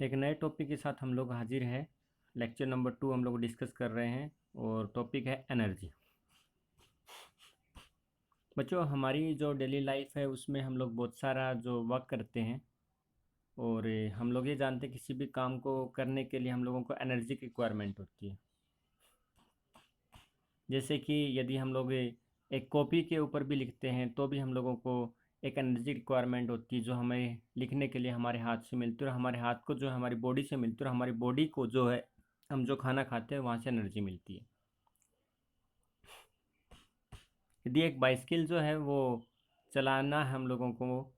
एक नए टॉपिक के साथ हम लोग हाजिर हैं। लेक्चर नंबर 2 हम लोग डिस्कस कर रहे हैं और टॉपिक है एनर्जी। बच्चों, हमारी जो डेली लाइफ है उसमें हम लोग बहुत सारा जो वर्क करते हैं और हम लोग ये जानते हैं किसी भी काम को करने के लिए हम लोगों को एनर्जी की रिक्वायरमेंट होती है। जैसे कि यदि हम लोग एक कॉपी के ऊपर भी लिखते हैं तो भी हम लोगों को एक एनर्जी रिक्वायरमेंट होती है जो हमें लिखने के लिए हमारे हाथ से मिलती है और हमारे हाथ को जो है हमारी बॉडी से मिलती है और हमारी बॉडी को जो है हम जो खाना खाते हैं वहाँ से एनर्जी मिलती है। यदि एक बाइसिकल जो है वो चलाना है हम लोगों को,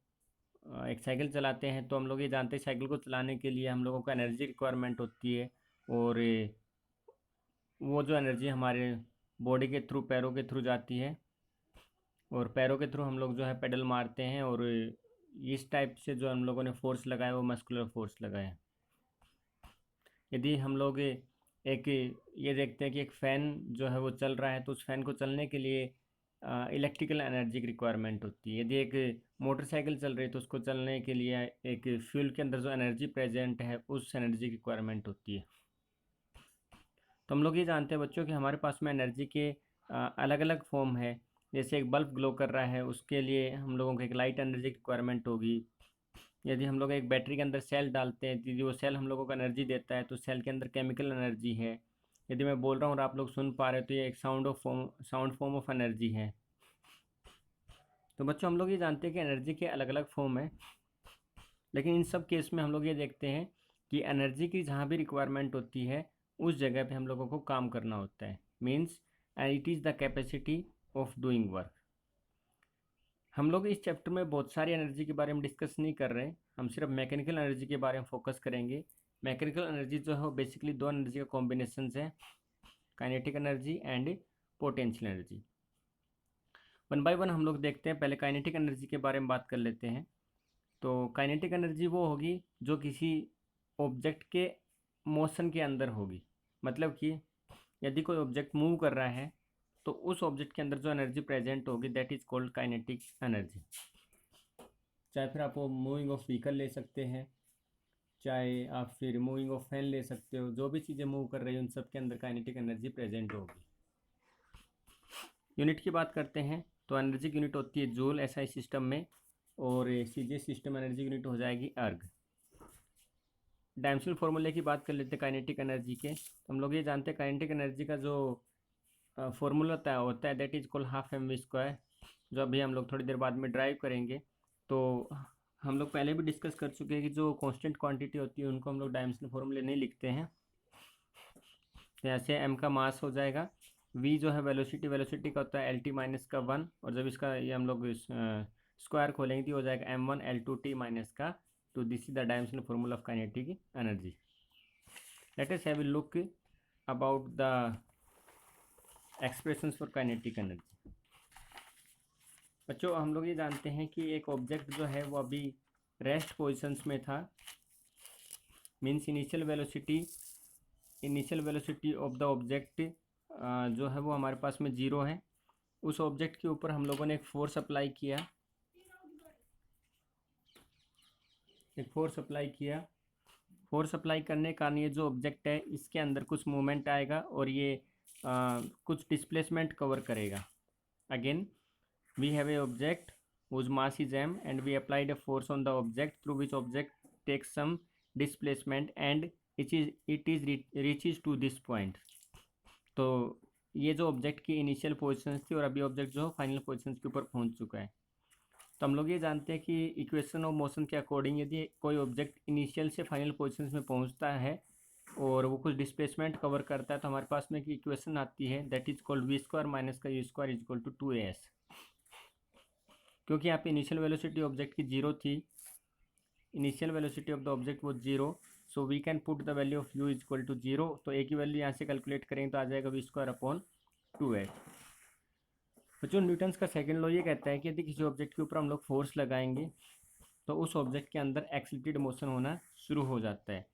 एक साइकिल चलाते हैं तो हम लोग ये जानते हैं साइकिल को चलाने के लिए हम लोगों को एनर्जी रिक्वायरमेंट होती है और वो जो एनर्जी हमारे बॉडी के थ्रू, पैरों के थ्रू जाती है और पैरों के थ्रू हम लोग जो है पेडल मारते हैं और इस टाइप से जो हम लोगों ने फोर्स लगाया वो मस्कुलर फोर्स लगाया। यदि हम लोग एक ये देखते हैं कि एक फ़ैन जो है वो चल रहा है तो उस फैन को चलने के लिए इलेक्ट्रिकल एनर्जी की रिक्वायरमेंट होती है। यदि एक मोटरसाइकिल चल रही है तो उसको चलने के लिए एक फ्यूल के अंदर जो एनर्जी प्रेजेंट है उस एनर्जी की रिक्वायरमेंट होती है। तो हम लोग ये जानते हैं बच्चों कि हमारे पास में एनर्जी के अलग अलग फॉर्म है। जैसे एक बल्ब ग्लो कर रहा है उसके लिए हम लोगों को एक लाइट एनर्जी की रिक्वायरमेंट होगी। यदि हम लोग एक बैटरी के अंदर सेल डालते हैं तो यदि वो सेल हम लोगों को एनर्जी देता है तो सेल के अंदर केमिकल एनर्जी है। यदि मैं बोल रहा हूँ और आप लोग सुन पा रहे हो तो ये एक साउंड फॉर्म ऑफ एनर्जी है। तो बच्चों, हम लोग ये जानते हैं कि एनर्जी के अलग अलग फॉर्म है, लेकिन इन सब केस में हम लोग ये देखते हैं कि एनर्जी की जहाँ भी रिक्वायरमेंट होती है उस जगह पे हम लोगों को काम करना होता है। Means it is the capacity of doing work. हम लोग इस चैप्टर में बहुत सारी एनर्जी के बारे में डिस्कस नहीं कर रहे हैं, हम सिर्फ मैकेनिकल एनर्जी के बारे में फोकस करेंगे। मैकेनिकल एनर्जी जो है वो बेसिकली दो एनर्जी का कॉम्बिनेशन है, kinetic energy and potential energy. One by one हम लोग देखते हैं। पहले काइनेटिक एनर्जी के बारे में बात कर लेते हैं। तो काइनेटिक एनर्जी वो होगी जो किसी ऑब्जेक्ट के मोशन के अंदर होगी। मतलब कि यदि कोई ऑब्जेक्ट मूव कर रहा है तो उस ऑब्जेक्ट के अंदर जो एनर्जी प्रेजेंट होगी that is called kinetic energy. चाहे फिर आप वो मूविंग ऑफ व्हीकल ले सकते हैं, चाहे आप फिर मूविंग ऑफ फैन ले सकते हो, जो भी चीज़ें मूव कर रही हैं उन सब के अंदर काइनेटिक एनर्जी प्रेजेंट होगी। यूनिट की बात करते हैं तो एनर्जी की यूनिट होती है जूल एसआई सिस्टम में, और सीजे सिस्टम एनर्जी यूनिट हो जाएगी अर्ग। डायमेंशनल फॉर्मूले की बात कर लेते हैं काइनेटिक एनर्जी के। तो हम लोग ये जानते हैं काइनेटिक एनर्जी का जो फॉर्मूला होता है that is called half m v square, जो अभी हम लोग थोड़ी देर बाद में ड्राइव करेंगे। तो हम लोग पहले भी डिस्कस कर चुके हैं कि जो कांस्टेंट क्वांटिटी होती है उनको हम लोग डायमेंशनल फॉर्मूले नहीं लिखते हैं। तो ऐसे एम का मास हो जाएगा, वी जो है वेलोसिटी, वेलोसिटी का होता है एल टी माइनस का 1, और जब इसका ये हम लोग स्क्वायर खोलेंगे तो हो जाएगा M1 L2T माइनस का 2। This is the dimensional formula of kinetic energy. Let us have a look about the expressions for kinetic energy. बच्चों, हम लोग ये जानते हैं कि एक ऑब्जेक्ट जो है वो अभी रेस्ट पोजिशंस में था। Means initial velocity of the object जो है वो हमारे पास में 0 है। उस ऑब्जेक्ट के ऊपर हम लोगों ने एक फोर्स अप्लाई किया, फोर्स अप्लाई करने के कारण ये जो ऑब्जेक्ट है इसके अंदर कुछ मूवमेंट आएगा और ये कुछ डिस्प्लेसमेंट कवर करेगा। Again we have a object whose mass is m and we applied a force on the object through which object takes some displacement and it is reaches to this point। तो ये जो object की initial position थी और अभी object जो final position के ऊपर पहुंच चुका है। तो हम लोग ये जानते हैं कि इक्वेशन ऑफ मोशन के अकॉर्डिंग यदि कोई ऑब्जेक्ट इनिशियल से फाइनल पोजीशन में पहुंचता है और वो कुछ डिस्प्लेसमेंट कवर करता है तो हमारे पास में एक इक्वेशन आती है that is called v square minus का u square is equal to 2as। क्योंकि यहाँ पे इनिशियल वेलोसिटी ऑब्जेक्ट की 0 थी, initial velocity of the object वो 0, so we can put the value of u is equal to 0। तो ए की value यहाँ से कैलकुलेट करेंगे तो आ जाएगा वी स्क्वायर अपॉन 2a। बच्चों, न्यूटन्स का सेकंड लॉ ये कहता है कि यदि किसी ऑब्जेक्ट के ऊपर हम लोग फोर्स लगाएंगे तो उस ऑब्जेक्ट के अंदर एक्सिलरेटेड मोशन होना शुरू हो जाता है।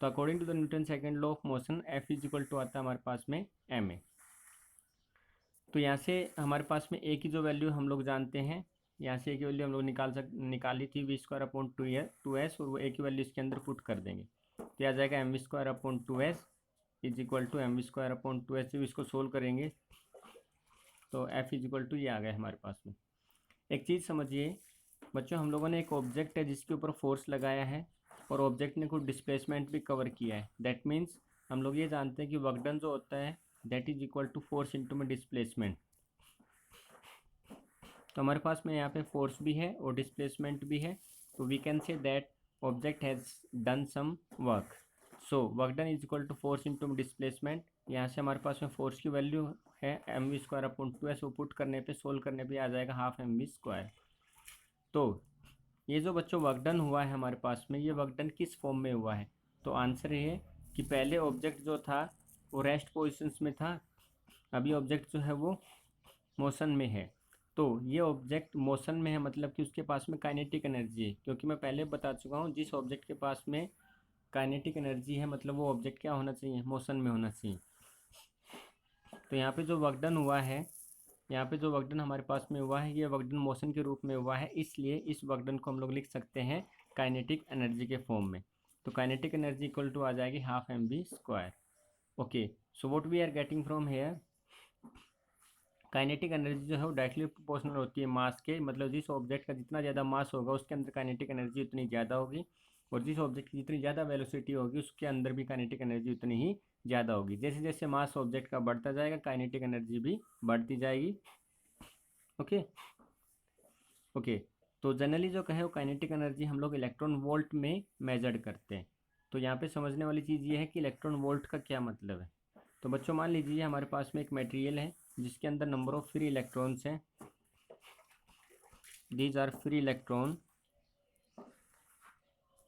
तो according to the Newton second law of motion F is equal to आता है हमारे पास में एम ए। तो यहाँ से हमारे पास में ए की जो वैल्यू हम लोग जानते हैं यहाँ से ए की वैल्यू हम लोग निकाली थी v² अपॉन 2s, और वो ए की वैल्यू इसके अंदर पुट कर देंगे, तो यह आ जाएगा mv² upon 2s is equal to mv²अपॉन 2s। जब इसको सोल्व करेंगे तो f इज इक्वल टू ये आ गया हमारे पास में। एक चीज़ समझिए बच्चों, हम लोगों ने एक ऑब्जेक्ट है जिसके ऊपर फोर्स लगाया है और ऑब्जेक्ट ने कुछ डिस्प्लेसमेंट भी कवर किया है। दैट मीन्स हम लोग ये जानते हैं कि वर्क डन जो होता है that is equal to force into में डिस्प्लेसमेंट। तो हमारे पास में यहाँ पे फोर्स भी है और डिस्प्लेसमेंट भी है, तो we can say that object has done some work. So work done is equal to force into displacement. यहाँ से हमारे पास में फोर्स की वैल्यू है mv²अपॉन 2s, वो पुट करने पे सोल्व करने पे आ जाएगा हाफ mv²। तो ये जो बच्चों वर्क डन हुआ है हमारे पास में, ये वर्क डन किस फॉर्म में हुआ है? तो आंसर ये है कि पहले ऑब्जेक्ट जो था वो रेस्ट पोजिशंस में था, अभी ऑब्जेक्ट जो है वो मोशन में है। तो ये ऑब्जेक्ट मोशन में है मतलब कि उसके पास में काइनेटिक एनर्जी है, क्योंकि मैं पहले बता चुका हूँ जिस ऑब्जेक्ट के पास में काइनेटिक एनर्जी है मतलब वो ऑब्जेक्ट क्या होना चाहिए, मोशन में होना चाहिए। तो यहाँ पे जो वर्क डन हुआ है, यहाँ पे जो वर्क डन हमारे पास में हुआ है ये वर्क डन मोशन के रूप में हुआ है, इसलिए इस वर्क डन को हम लोग लिख सकते हैं काइनेटिक एनर्जी के फॉर्म में। तो काइनेटिक एनर्जी इक्वल टू आ जाएगी half mv²। Okay, so what we are getting from here, kinetic energy जो है वो डायरेक्टली प्रोपोर्शनल होती है मास के, मतलब जिस ऑब्जेक्ट का जितना ज़्यादा मास होगा उसके अंदर काइनेटिक एनर्जी उतनी ज़्यादा होगी, और जिस ऑब्जेक्ट की जितनी ज़्यादा वेलोसिटी होगी उसके अंदर भी काइनेटिक एनर्जी उतनी ही ज़्यादा होगी। जैसे जैसे मास ऑब्जेक्ट का बढ़ता जाएगा काइनेटिक एनर्जी भी बढ़ती जाएगी। ओके ओके, तो जनरली जो कहे वो काइनेटिक एनर्जी हम लोग इलेक्ट्रॉन वोल्ट में मेजर करते हैं। तो यहाँ पे समझने वाली चीज़ ये है कि इलेक्ट्रॉन वोल्ट का क्या मतलब है। तो बच्चों मान लीजिए हमारे पास में एक मटेरियल है जिसके अंदर नंबर ऑफ फ्री इलेक्ट्रॉन्स हैं, दीज आर फ्री इलेक्ट्रॉन।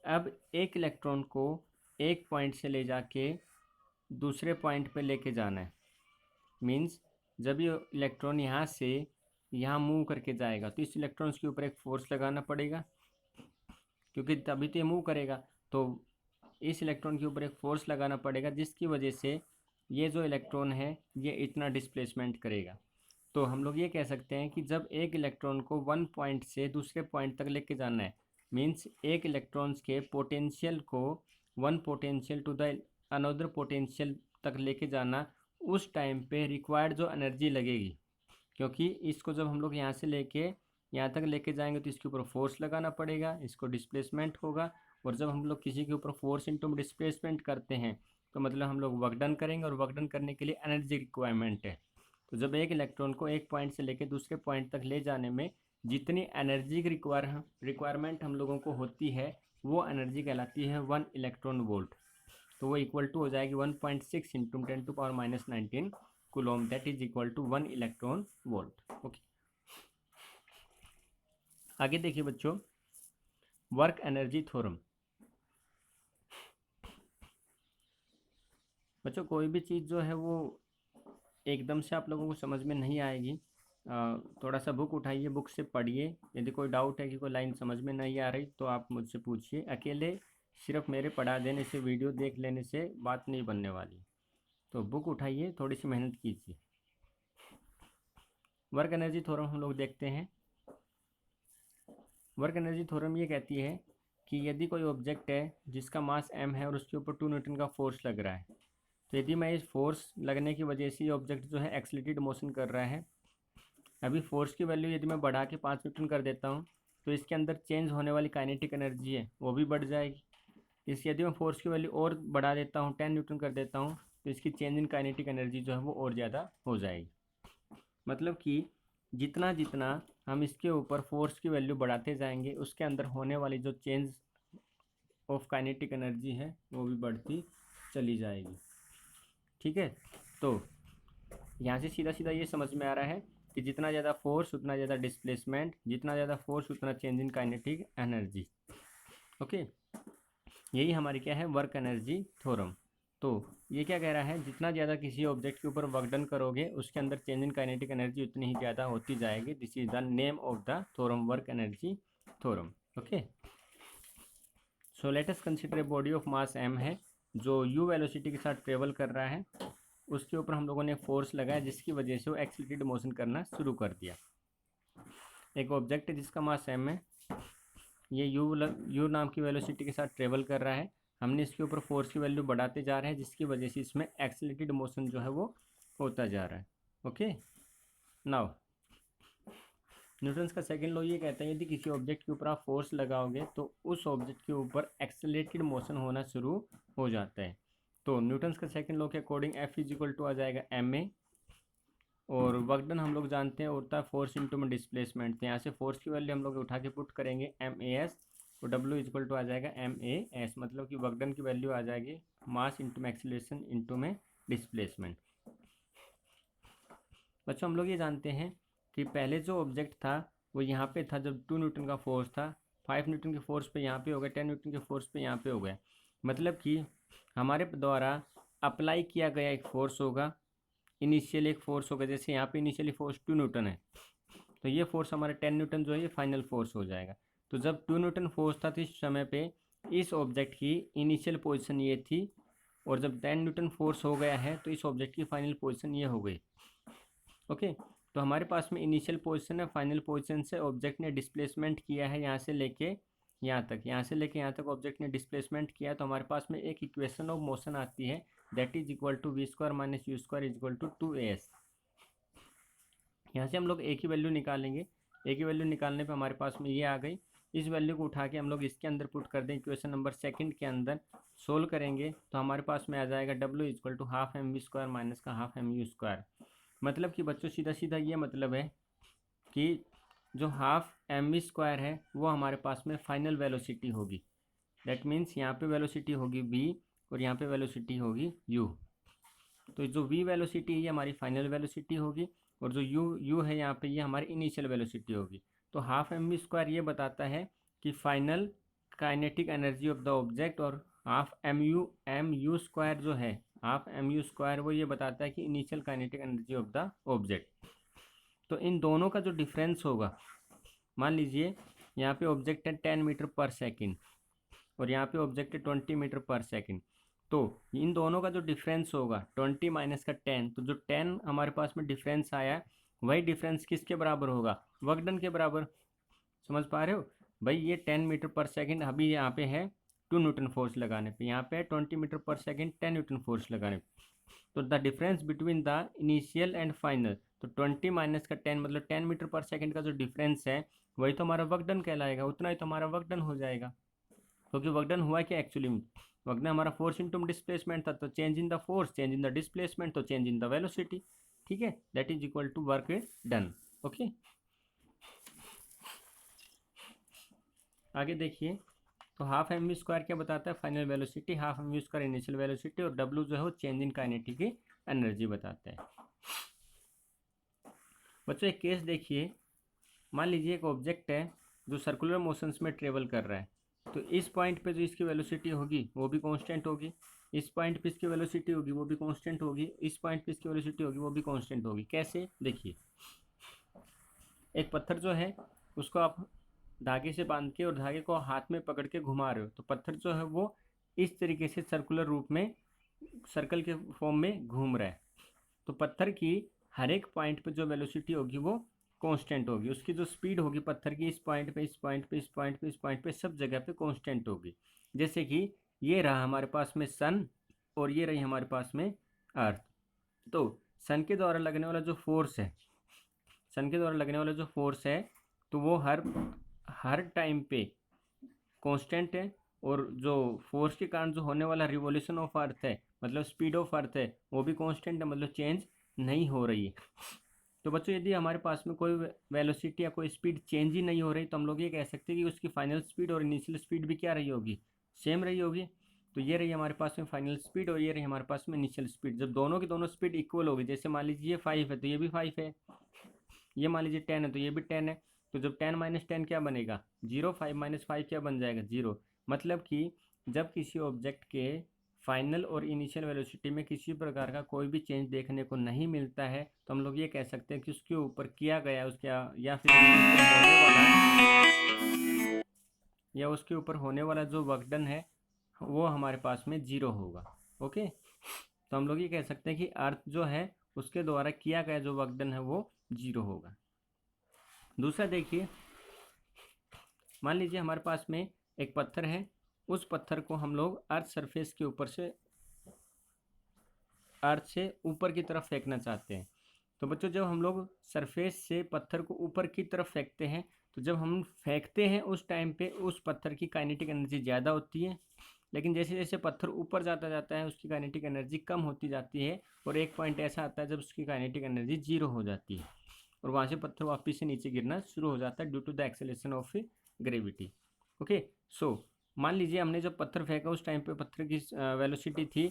अब एक इलेक्ट्रॉन को एक पॉइंट से ले जाके दूसरे पॉइंट पे लेके जाना है, मीन्स जब ये इलेक्ट्रॉन यहाँ से यहाँ मूव करके जाएगा तो इस इलेक्ट्रॉन्स के ऊपर एक फोर्स लगाना पड़ेगा, क्योंकि तभी तो ये मूव करेगा। तो इस इलेक्ट्रॉन के ऊपर एक फोर्स लगाना पड़ेगा जिसकी वजह से ये जो इलेक्ट्रॉन है ये इतना डिस्प्लेसमेंट करेगा। तो हम लोग ये कह सकते हैं कि जब एक इलेक्ट्रॉन को वन पॉइंट से दूसरे पॉइंट तक लेके जाना है, मीन्स एक इलेक्ट्रॉन्स के पोटेंशियल को one potential to the another potential तक लेके जाना, उस टाइम पे रिक्वायर्ड जो एनर्जी लगेगी, क्योंकि इसको जब हम लोग यहाँ से लेके यहाँ तक लेके जाएंगे तो इसके ऊपर फोर्स लगाना पड़ेगा, इसको डिस्प्लेसमेंट होगा, और जब हम लोग किसी के ऊपर फोर्स इंटू डिस्प्लेसमेंट करते हैं तो मतलब हम लोग वर्क डन करेंगे, और वर्क डन करने के लिए एनर्जी रिक्वायरमेंट है। तो जब एक इलेक्ट्रॉन को एक पॉइंट से लेकर दूसरे पॉइंट तक ले जाने में जितनी एनर्जी की रिक्वायरमेंट हम लोगों को होती है वो एनर्जी कहलाती है 1 इलेक्ट्रॉन वोल्ट। तो वो इक्वल टू हो जाएगी 1.6 into 10⁻19 coulomb, that is equal to 1 electron volt. Okay, आगे देखिए बच्चों, वर्क एनर्जी थ्योरम। बच्चों कोई भी चीज़ जो है वो एकदम से आप लोगों को समझ में नहीं आएगी, थोड़ा सा बुक उठाइए, बुक से पढ़िए, यदि कोई डाउट है कि कोई लाइन समझ में नहीं आ रही तो आप मुझसे पूछिए। अकेले सिर्फ मेरे पढ़ा देने से, वीडियो देख लेने से बात नहीं बनने वाली, तो बुक उठाइए, थोड़ी सी मेहनत कीजिए। वर्क एनर्जी थ्योरम हम लोग देखते हैं। वर्क एनर्जी थ्योरम ये कहती है कि यदि कोई ऑब्जेक्ट है जिसका मास m है और उसके ऊपर 2 न्यूटन का फोर्स लग रहा है, तो यदि मैं इस फोर्स लगने की वजह से ये ऑब्जेक्ट जो है एक्सीलरेटेड मोशन कर रहा है, अभी फोर्स की वैल्यू यदि मैं बढ़ा के 5 न्यूटन कर देता हूँ तो इसके अंदर चेंज होने वाली काइनेटिक एनर्जी है वो भी बढ़ जाएगी। इस यदि मैं फोर्स की वैल्यू और बढ़ा देता हूँ, 10 न्यूटन कर देता हूँ, तो इसकी चेंज इन काइनेटिक एनर्जी जो है वो और ज़्यादा हो जाएगी। मतलब कि जितना जितना हम इसके ऊपर फोर्स की वैल्यू बढ़ाते जाएंगे उसके अंदर होने वाली जो चेंज ऑफ काइनेटिक एनर्जी है वो भी बढ़ती चली जाएगी। ठीक है, तो यहाँ से सीधा सीधा ये समझ में आ रहा है कि जितना ज़्यादा फोर्स उतना ज़्यादा डिस्प्लेसमेंट, जितना ज़्यादा फोर्स उतना change in kinetic energy. Okay, यही हमारी क्या है, वर्क एनर्जी थ्योरम। तो ये क्या कह रहा है, जितना ज़्यादा किसी ऑब्जेक्ट के ऊपर वर्क डन करोगे उसके अंदर चेंज इन काइनेटिक एनर्जी उतनी ही ज़्यादा होती जाएगी। This is the name of the theorem, work energy theorem. Okay, so let us consider a body of mass m है जो u वेलोसिटी के साथ ट्रेवल कर रहा है, उसके ऊपर हम लोगों ने फोर्स लगाया जिसकी वजह से वो एक्सीलरेटेड मोशन करना शुरू कर दिया। एक ऑब्जेक्ट है जिसका मास m है, ये यू नाम की वेलोसिटी के साथ ट्रेवल कर रहा है। हमने इसके ऊपर फोर्स की वैल्यू बढ़ाते जा रहे हैं, जिसकी वजह से इसमें एक्सेलरेटेड मोशन जो है वो होता जा रहा है। ओके, नाउ न्यूटन्स का सेकंड लॉ ये कहता है यदि किसी ऑब्जेक्ट के ऊपर आप फोर्स लगाओगे तो उस ऑब्जेक्ट के ऊपर एक्सेलरेटेड मोशन होना शुरू हो जाता है। तो न्यूटन्स का सेकंड लॉ के according F is equal to आ जाएगा ma, और वर्क डन हम लोग जानते हैं होता है फोर्स इंटू में डिस्प्लेसमेंट। तो यहाँ से फोर्स की वैल्यू हम लोग उठा के पुट करेंगे MAS, तो W इक्वल टू आ जाएगा MAS, मतलब कि वर्क डन की वैल्यू आ जाएगी मास इंटू में एक्सीलरेशन इंटू में डिस्प्लेसमेंट। बच्चों हम लोग ये जानते हैं कि पहले जो ऑब्जेक्ट था वो यहाँ पे था जब 2 न्यूटन का फोर्स था, 5 न्यूटन के फोर्स पे यहाँ पे हो गया, 10 न्यूटन के फोर्स पे यहाँ पे हो गया। मतलब कि हमारे द्वारा अप्लाई किया गया एक फोर्स होगा, इनिशियल एक फोर्स होगा। जैसे यहाँ पे इनिशियली फोर्स 2 न्यूटन है, तो ये फोर्स हमारा 10 न्यूटन जो है ये फाइनल फोर्स हो जाएगा। तो जब 2 न्यूटन फोर्स था तो इस समय पे इस ऑब्जेक्ट की इनिशियल पोजिशन ये थी, और जब 10 न्यूटन फोर्स हो गया है तो इस ऑब्जेक्ट की फाइनल पोजिशन ये हो गई। ओके, तो हमारे पास में इनिशियल पोजीशन है, फाइनल पोजीशन से ऑब्जेक्ट ने डिस्प्लेसमेंट किया है यहाँ से लेके यहाँ तक, यहाँ से लेके यहाँ तक ऑब्जेक्ट ने डिस्प्लेसमेंट किया। तो हमारे पास में एक इक्वेशन ऑफ मोशन आती है, that is equal to v² minus u² is equal to 2as। यहाँ से हम लोग एक ही वैल्यू निकालेंगे, एक ही वैल्यू निकालने पे हमारे पास में ये आ गई। इस वैल्यू को उठा के हम लोग इसके अंदर पुट कर दें, इक्वेशन नंबर सेकंड के अंदर सोल्व करेंगे तो हमारे पास में आ जाएगा W equal to half mv² minus का हाफ mu²। मतलब कि बच्चों सीधा सीधा ये मतलब है कि जो हाफ mv² है वो हमारे पास में फाइनल वेलोसिटी होगी। दैट मीन्स यहाँ पे वेलोसिटी होगी v और यहाँ पे वेलोसिटी होगी u। तो जो v वेलोसिटी है ये हमारी फाइनल वेलोसिटी होगी, और जो u है यहाँ पे ये हमारी इनिशियल वेलोसिटी होगी। तो हाफ mv² ये बताता है कि final kinetic energy of the object, और हाफ mu² जो है हाफ mu² वो ये बताता है कि initial kinetic energy of the object. तो इन दोनों का जो डिफरेंस होगा, मान लीजिए यहाँ पे ऑब्जेक्ट है 10 मीटर पर सेकेंड और यहाँ पे ऑब्जेक्ट है 20 मीटर पर सेकेंड, तो इन दोनों का जो डिफरेंस होगा 20 माइनस का 10, तो जो 10 हमारे पास में डिफरेंस आया वही डिफरेंस किसके बराबर होगा, वर्क डन के बराबर। समझ पा रहे हो भाई, ये 10 मीटर पर सेकेंड अभी यहाँ पे है 2 न्यूटन फोर्स लगाने पे, यहाँ पे 20 मीटर पर सेकेंड 10 न्यूटन फोर्स लगाने पे। तो the difference between the initial and final, तो 20 माइनस का 10 मतलब 10 मीटर पर सेकेंड का जो डिफरेंस है वही तो हमारा वर्क डन कहलाएगा, उतना ही तो हमारा वर्क डन हो जाएगा। क्योंकि वर्क डन हुआ क्या एक्चुअली में, वर्क डन हमारा फोर्स इनटू डिस्प्लेसमेंट था, तो change in the force, change in the displacement, तो चेंज इन द वेलोसिटी। ठीक है, that is equal to work done. Okay, आगे देखिए, तो हाफ mv² क्या बताता है, final velocity, half mv² initial velocity, और W जो है वो चेंज इन काइनेटिक एनर्जी बताता है। बच्चों एक केस देखिए, मान लीजिए एक ऑब्जेक्ट है जो सर्कुलर मोशंस में ट्रेवल कर रहा है, तो इस पॉइंट पे जो इसकी वेलोसिटी होगी वो भी कांस्टेंट होगी, इस पॉइंट पे इसकी वेलोसिटी होगी वो भी कांस्टेंट होगी, इस पॉइंट पे इसकी वेलोसिटी होगी वो भी कांस्टेंट होगी। कैसे, देखिए एक पत्थर जो है उसको आप धागे से बांध के और धागे को हाथ में पकड़ के घुमा रहे हो, तो पत्थर जो है वो इस तरीके से सर्कुलर रूप में सर्कल के फॉर्म में घूम रहा है। तो पत्थर की हर एक पॉइंट पे जो वेलोसिटी होगी वो कांस्टेंट होगी, उसकी जो स्पीड होगी पत्थर की इस पॉइंट पे, इस पॉइंट पे, इस पॉइंट पे, इस पॉइंट पे, सब जगह पे कांस्टेंट होगी। जैसे कि ये रहा हमारे पास में सन और ये रही हमारे पास में अर्थ। तो सन के द्वारा लगने वाला जो फोर्स है, सन के द्वारा लगने वाला जो फोर्स है तो वो हर टाइम पे कांस्टेंट है, और जो फोर्स के कारण जो होने वाला रिवॉल्यूशन ऑफ अर्थ है मतलब स्पीड ऑफ अर्थ है वो भी कांस्टेंट है, मतलब चेंज नहीं हो रही है। तो बच्चों यदि हमारे पास में कोई वेलोसिटी या कोई स्पीड चेंज ही नहीं हो रही तो हम लोग ये कह सकते हैं कि उसकी फाइनल स्पीड और इनिशियल स्पीड भी क्या रही होगी, सेम रही होगी। तो ये रही हमारे पास में फाइनल स्पीड और ये रही हमारे पास में इनिशियल स्पीड। जब दोनों की दोनों स्पीड इक्वल होगी, जैसे मान लीजिए ये 5 है तो ये भी 5 है, ये मान लीजिए 10 है तो ये भी 10 है, तो जब 10 माइनस 10 क्या बनेगा 0, 5 माइनस 5 क्या बन जाएगा 0। मतलब कि जब किसी ऑब्जेक्ट के फाइनल और इनिशियल वेलोसिटी में किसी प्रकार का कोई भी चेंज देखने को नहीं मिलता है तो हम लोग ये कह सकते हैं कि उसके ऊपर किया गया उसके या फिर उसके ऊपर होने वाला जो वर्क डन है वो हमारे पास में 0 होगा। ओके, तो हम लोग ये कह सकते हैं कि अर्थ जो है उसके द्वारा किया गया जो वर्क डन है वो 0 होगा। दूसरा देखिए, मान लीजिए हमारे पास में एक पत्थर है, उस पत्थर को हम लोग अर्थ सरफेस के ऊपर से, अर्थ से ऊपर की तरफ फेंकना चाहते हैं। तो बच्चों जब हम लोग सरफेस से पत्थर को ऊपर की तरफ फेंकते हैं, तो जब हम फेंकते हैं उस टाइम पे उस पत्थर की काइनेटिक एनर्जी ज़्यादा होती है, लेकिन जैसे जैसे पत्थर ऊपर जाता जाता है उसकी काइनेटिक एनर्जी कम होती जाती है, और एक पॉइंट ऐसा आता है जब उसकी काइनेटिक एनर्जी जीरो हो जाती है, और वहाँ से पत्थर वापस से नीचे गिरना शुरू हो जाता है due to the acceleration of gravity. Okay, so मान लीजिए हमने जब पत्थर फेंका उस टाइम पे पत्थर की वेलोसिटी थी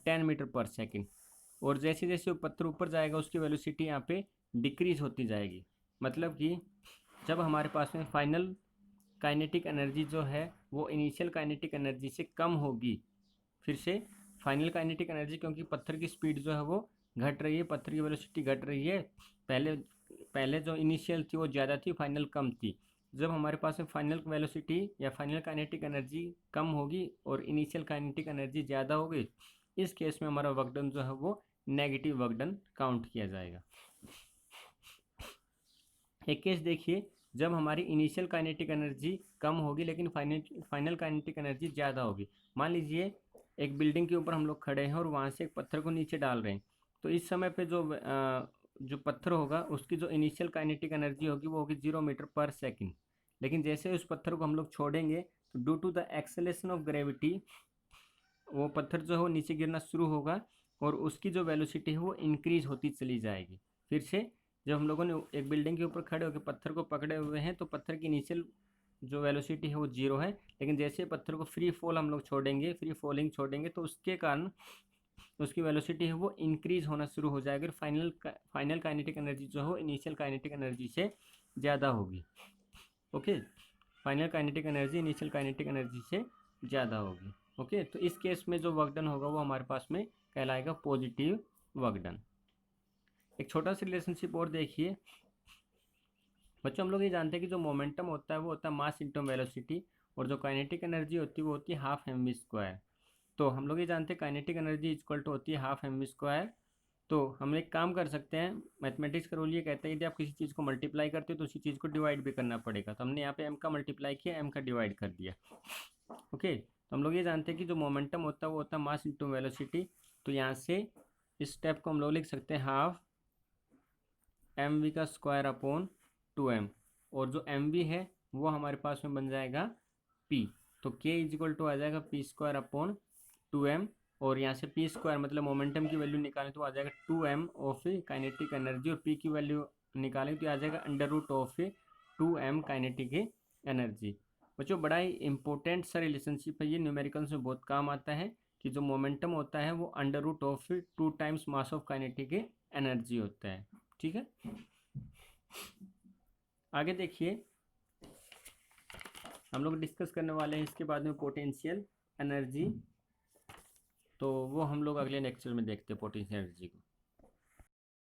10 मीटर पर सेकेंड, और जैसे जैसे वो पत्थर ऊपर जाएगा उसकी वेलोसिटी यहाँ पे डिक्रीज होती जाएगी। मतलब कि जब हमारे पास में फाइनल काइनेटिक एनर्जी जो है वो इनिशियल काइनेटिक एनर्जी से कम होगी, फिर से फाइनल काइनेटिक एनर्जी, क्योंकि पत्थर की स्पीड जो है वो घट रही है, पत्थर की वेलोसिटी घट रही है, पहले पहले जो इनिशियल थी वो ज़्यादा थी, फाइनल कम थी। जब हमारे पास में फाइनल वेलोसिटी या फाइनल काइनेटिक एनर्जी कम होगी और इनिशियल काइनेटिक एनर्जी ज़्यादा होगी, इस केस में हमारा वर्क डन जो है वो नेगेटिव वर्क डन काउंट किया जाएगा। एक केस देखिए, जब हमारी इनिशियल काइनेटिक एनर्जी कम होगी लेकिन फाइनल काइनेटिक एनर्जी ज़्यादा होगी। मान लीजिए एक बिल्डिंग के ऊपर हम लोग खड़े हैं और वहाँ से एक पत्थर को नीचे डाल रहे हैं, तो इस समय पे जो पत्थर होगा उसकी जो इनिशियल काइनेटिक एनर्जी होगी वो होगी 0 मीटर पर सेकेंड, लेकिन जैसे उस पत्थर को हम लोग छोड़ेंगे तो due to the acceleration of gravity वो पत्थर जो है वो नीचे गिरना शुरू होगा, और उसकी जो वेलोसिटी है वो इंक्रीज होती चली जाएगी। फिर से जब हम लोगों ने एक बिल्डिंग के ऊपर खड़े होकर पत्थर को पकड़े हुए हैं तो पत्थर की इनिशियल जो वेलोसिटी है वो जीरो है, लेकिन जैसे पत्थर को फ्री फॉल हम लोग छोड़ेंगे, फ्री फॉलिंग छोड़ेंगे, तो उसके कारण उसकी वेलोसिटी है वो इंक्रीज होना शुरू हो जाएगी, और फाइनल काइनेटिक एनर्जी जो हो इनिशियल काइनेटिक एनर्जी से ज़्यादा होगी। Okay, final kinetic energy initial kinetic energy से ज़्यादा होगी। ओके, तो इस केस में जो वर्क डन होगा वो हमारे पास में कहलाएगा पॉजिटिव वर्क डन। एक छोटा सा रिलेशनशिप और देखिए बच्चों, हम लोग ये जानते हैं कि जो मोमेंटम होता है वो होता है मास इंटू वेलोसिटी, और जो काइनेटिक एनर्जी होती है वो होती है हाफ एम वी स्क्वायर। तो हम लोग ये जानते हैं काइनेटिक एनर्जी इक्वल टू होती है हाफ एम वी स्क्वायर। तो हम एक काम कर सकते हैं, मैथमेटिक्स का रूल ये कहता है यदि आप किसी चीज़ को मल्टीप्लाई करते हो तो उसी चीज़ को डिवाइड भी करना पड़ेगा। तो हमने यहाँ पे m का मल्टीप्लाई किया, m का डिवाइड कर दिया। ओके, तो हम लोग ये जानते हैं कि जो मोमेंटम होता है वो होता है मास इंटू वेलोसिटी। तो यहाँ से इस स्टेप को हम लोग लिख सकते हैं हाफ एम वी का स्क्वायर अपॉन 2m, और जो एम वी है वो हमारे पास में बन जाएगा p। तो k इज इक्वल टू आ जाएगा p स्क्वायर अपॉन 2m, और यहाँ से p स्क्वायर मतलब मोमेंटम की वैल्यू निकालें तो आ जाएगा 2m ऑफ काइनेटिक एनर्जी, और p की वैल्यू निकालें तो आ जाएगा under root of 2m kinetic energy. बच्चों बड़ा ही इंपॉर्टेंट सा रिलेशनशिप है ये, न्यूमेरिकल्स में बहुत काम आता है कि जो मोमेंटम होता है वो under root of 2 times mass of kinetic energy होता है। ठीक है, आगे देखिए हम लोग डिस्कस करने वाले हैं इसके बाद में पोटेंशियल एनर्जी, तो वो हम लोग अगले लेक्चर में देखते हैं पोटेंशियल एनर्जी को।